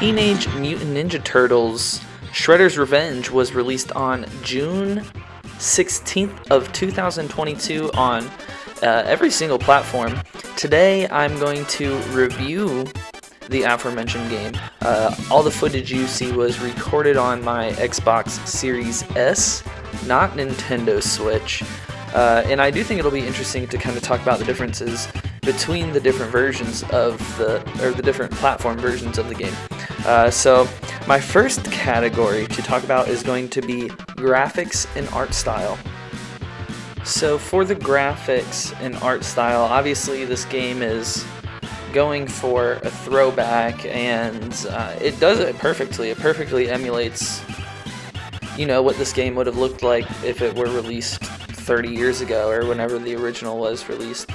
Teenage Mutant Ninja Turtles Shredder's Revenge was released on June 16th of 2022 on every single platform. Today I'm going to review the aforementioned game. All the footage you see was recorded on my Xbox Series S, not Nintendo Switch. And I do think it'll be interesting to kind of talk about the differences between the different versions of the different platform versions of the game. So my first category to talk about is going to be graphics and art style. So for the graphics and art style, obviously this game is going for a throwback, and it does it perfectly. It perfectly emulates, what this game would have looked like if it were released 30 years ago or whenever the original was released.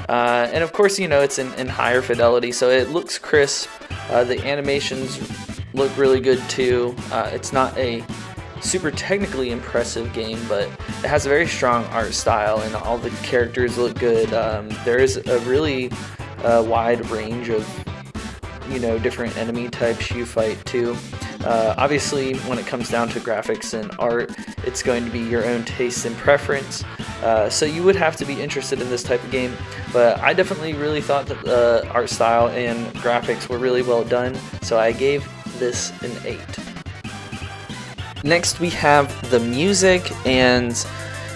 And of course, it's in higher fidelity, so it looks crisp. The animations look really good too. It's not a super technically impressive game, but it has a very strong art style, and all the characters look good. There is a really wide range of different enemy types you fight too. Obviously, when it comes down to graphics and art, it's going to be your own taste and preference. So you would have to be interested in this type of game, but I definitely really thought that the art style and graphics were really well done, so I gave this an 8. Next we have the music, and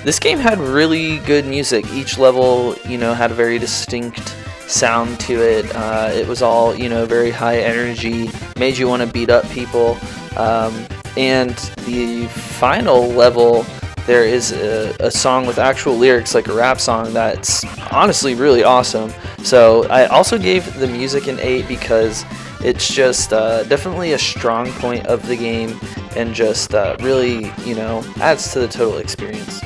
this game had really good music. Each level, had a very distinct sound to it. It was all, very high energy, made you want to beat up people. And the final level, there is a song with actual lyrics, like a rap song, that's honestly really awesome. So I also gave the music an 8 because it's just definitely a strong point of the game, and just really, adds to the total experience.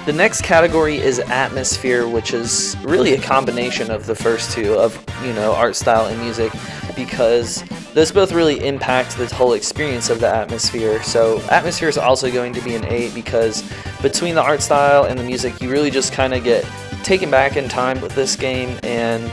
The next category is atmosphere, which is really a combination of the first two, of art style and music, because those both really impact the whole experience of the atmosphere. So atmosphere is also going to be an 8 because between the art style and the music, you really just kind of get taken back in time with this game, and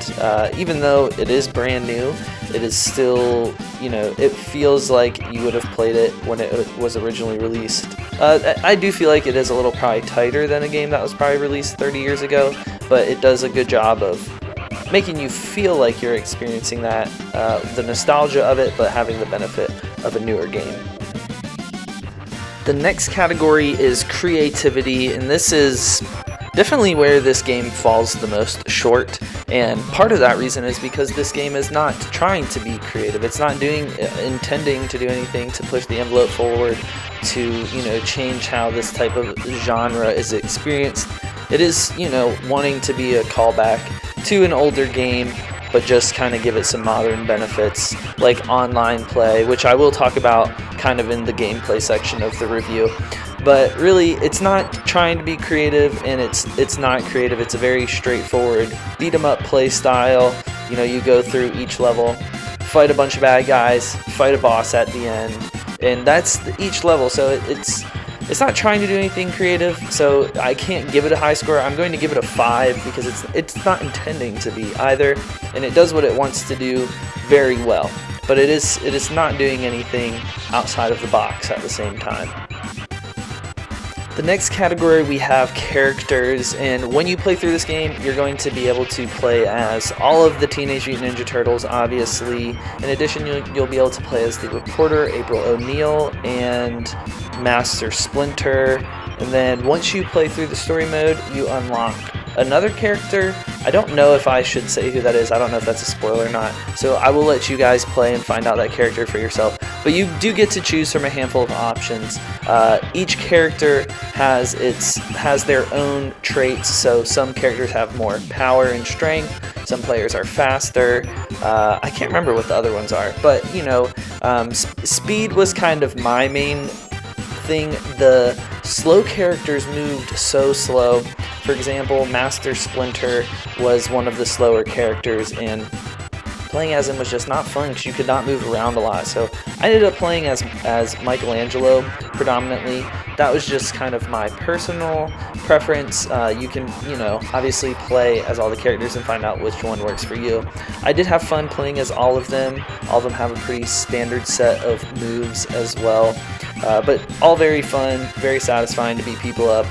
even though it is brand new, it is still, it feels like you would have played it when it was originally released. I do feel like it is a little probably tighter than a game that was probably released 30 years ago, but it does a good job of making you feel like you're experiencing that, the nostalgia of it, but having the benefit of a newer game. The next category is creativity, and this is definitely where this game falls the most short, and part of that reason is because this game is not trying to be creative. It's not intending to do anything to push the envelope forward, to change how this type of genre is experienced. It is wanting to be a callback to an older game, but just kind of give it some modern benefits like online play, which I will talk about kind of in the gameplay section of the review. But really, it's not trying to be creative, and it's not creative. It's a very straightforward beat 'em up play style. You go through each level, fight a bunch of bad guys, fight a boss at the end, and that's each level. So it's not trying to do anything creative. So I can't give it a high score. I'm going to give it a 5 because it's not intending to be either, and it does what it wants to do very well. But it is not doing anything outside of the box at the same time. The next category, we have characters, and when you play through this game, you're going to be able to play as all of the Teenage Mutant Ninja Turtles, obviously. In addition, you'll be able to play as the reporter, April O'Neil, and Master Splinter. And then once you play through the story mode, you unlock another character. I don't know if I should say who that is. I don't know if that's a spoiler or not. So I will let you guys play and find out that character for yourself. But you do get to choose from a handful of options. Each character has their own traits. So some characters have more power and strength. Some players are faster. I can't remember what the other ones are. But speed was kind of my main thing. The slow characters moved so slow. For example, Master Splinter was one of the slower characters, and playing as him was just not fun because you could not move around a lot. So I ended up playing as Michelangelo predominantly. That was just kind of my personal preference. You can, obviously play as all the characters and find out which one works for you. I did have fun playing as all of them. All of them have a pretty standard set of moves as well. But all very fun, very satisfying to beat people up.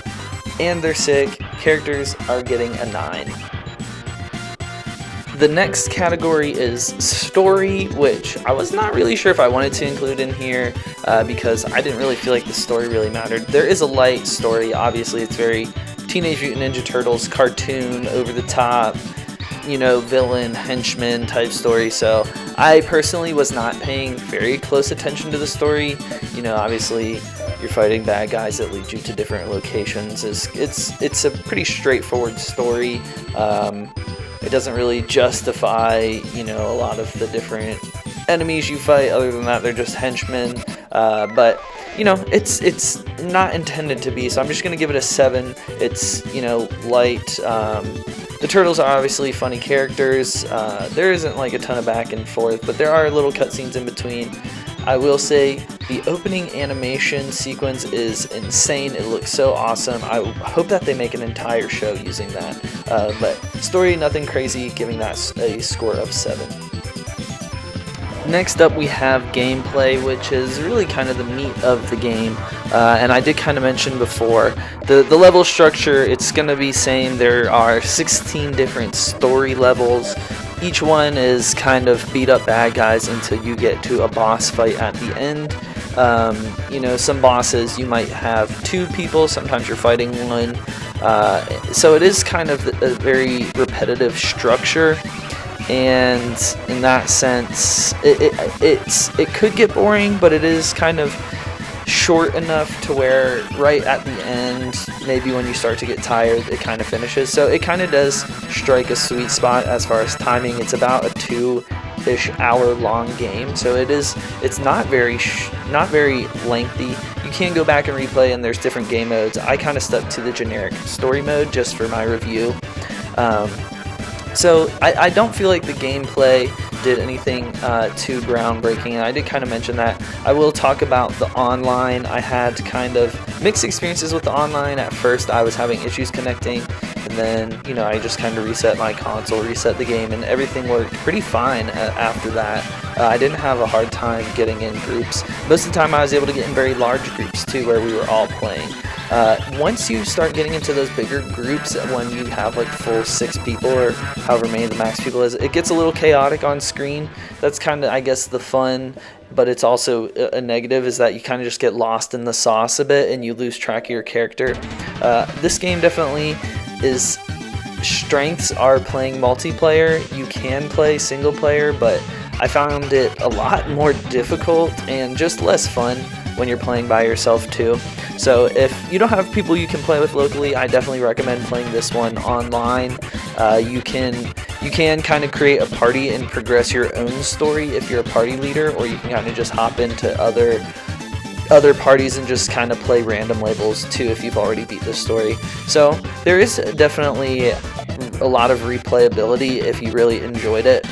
And they're sick. Characters are getting a 9. The next category is story, which I was not really sure if I wanted to include in here because I didn't really feel like the story really mattered. There is a light story, obviously. It's very Teenage Mutant Ninja Turtles cartoon, over the top, villain, henchman type story. So I personally was not paying very close attention to the story. Obviously you're fighting bad guys that lead you to different locations. It's a pretty straightforward story. It doesn't really justify, a lot of the different enemies you fight. Other than that, they're just henchmen. But it's not intended to be. So I'm just gonna give it a 7. It's light. The turtles are obviously funny characters. There isn't like a ton of back and forth, but there are little cutscenes in between. I will say the opening animation sequence is insane. It looks so awesome. I hope that they make an entire show using that. But story, nothing crazy, giving that a score of 7. Next up we have gameplay, which is really kind of the meat of the game. And I did kind of mention before, the level structure, it's going to be same. There are 16 different story levels. Each one is kind of beat up bad guys until you get to a boss fight at the end. Some bosses you might have 2 people, sometimes you're fighting 1. So it is kind of a very repetitive structure. And in that sense, it could get boring, but it is kind of short enough to where right at the end, maybe when you start to get tired, it kind of finishes. So it kind of does strike a sweet spot as far as timing. It's about a 2-ish hour long game, so it's not very lengthy. You can go back and replay, and there's different game modes. I kind of stuck to the generic story mode just for my review. So I don't feel like the gameplay did anything too groundbreaking, and I did kind of mention that. I will talk about the online. I had kind of mixed experiences with the online. At first I was having issues connecting, and then I just kind of reset my console, reset the game, and everything worked pretty fine after that. I didn't have a hard time getting in groups. Most of the time I was able to get in very large groups too, where we were all playing. Once you start getting into those bigger groups, when you have like full 6 people or however many the max people is, it gets a little chaotic on screen. That's kind of, I guess, the fun, but it's also a negative, is that you kind of just get lost in the sauce a bit and you lose track of your character. This game definitely is, strengths are playing multiplayer. You can play single player, but I found it a lot more difficult and just less fun when you're playing by yourself too. So if you don't have people you can play with locally, I definitely recommend playing this one online. You can kind of create a party and progress your own story if you're a party leader, or you can kind of just hop into other parties and just kind of play random labels too if you've already beat the story. So there is definitely a lot of replayability if you really enjoyed it.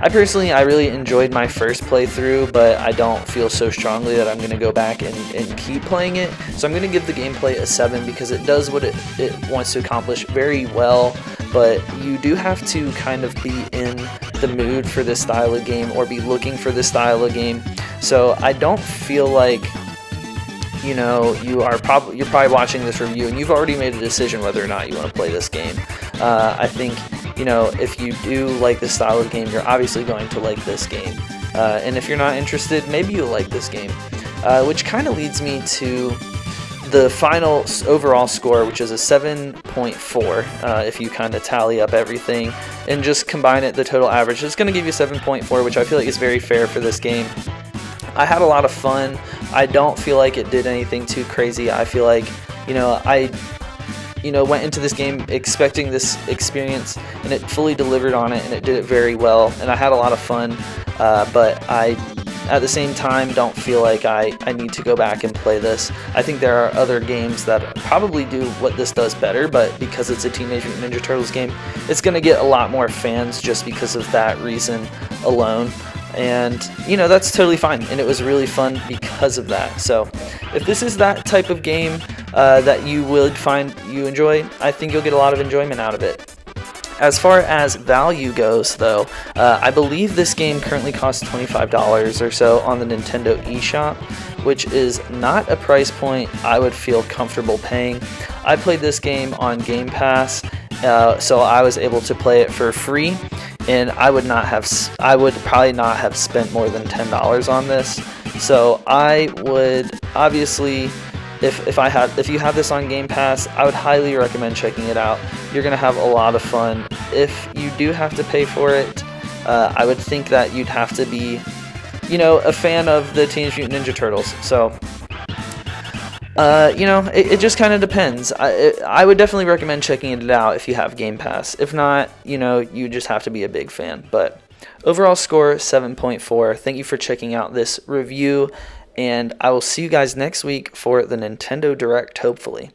I really enjoyed my first playthrough, but I don't feel so strongly that I'm going to go back and keep playing it. So I'm going to give the gameplay a 7 because it does what it wants to accomplish very well, but you do have to kind of be in the mood for this style of game or be looking for this style of game. So I don't feel like you're probably watching this review and you've already made a decision whether or not you want to play this game. I think if you do like this style of game, you're obviously going to like this game. And if you're not interested, maybe you'll like this game. Which kind of leads me to the final overall score, which is a 7.4. If you kind of tally up everything and just combine it, the total average, it's going to give you 7.4, which I feel like is very fair for this game. I had a lot of fun. I don't feel like it did anything too crazy. I feel like, I went into this game expecting this experience, and it fully delivered on it, and it did it very well, and I had a lot of fun, but I at the same time, don't feel like I need to go back and play this. I think there are other games that probably do what this does better, but because it's a Teenage Mutant Ninja Turtles game, it's going to get a lot more fans just because of that reason alone. And, you know, that's totally fine, and it was really fun because of that. So if this is that type of game that you would find you enjoy, I think you'll get a lot of enjoyment out of it. As far as value goes, though, I believe this game currently costs $25 or so on the Nintendo eShop, which is not a price point I would feel comfortable paying. I played this game on Game Pass, so I was able to play it for free, and I would probably not have spent more than $10 on this. So I would obviously, if you have this on Game Pass, I would highly recommend checking it out. You're gonna have a lot of fun. If you do have to pay for it, I would think that you'd have to be, you know, a fan of the Teenage Mutant Ninja Turtles. So, you know, it just kind of depends. I would definitely recommend checking it out if you have Game Pass. If not, you know, you just have to be a big fan. But overall score 7.4. Thank you for checking out this review, and I will see you guys next week for the Nintendo Direct, hopefully.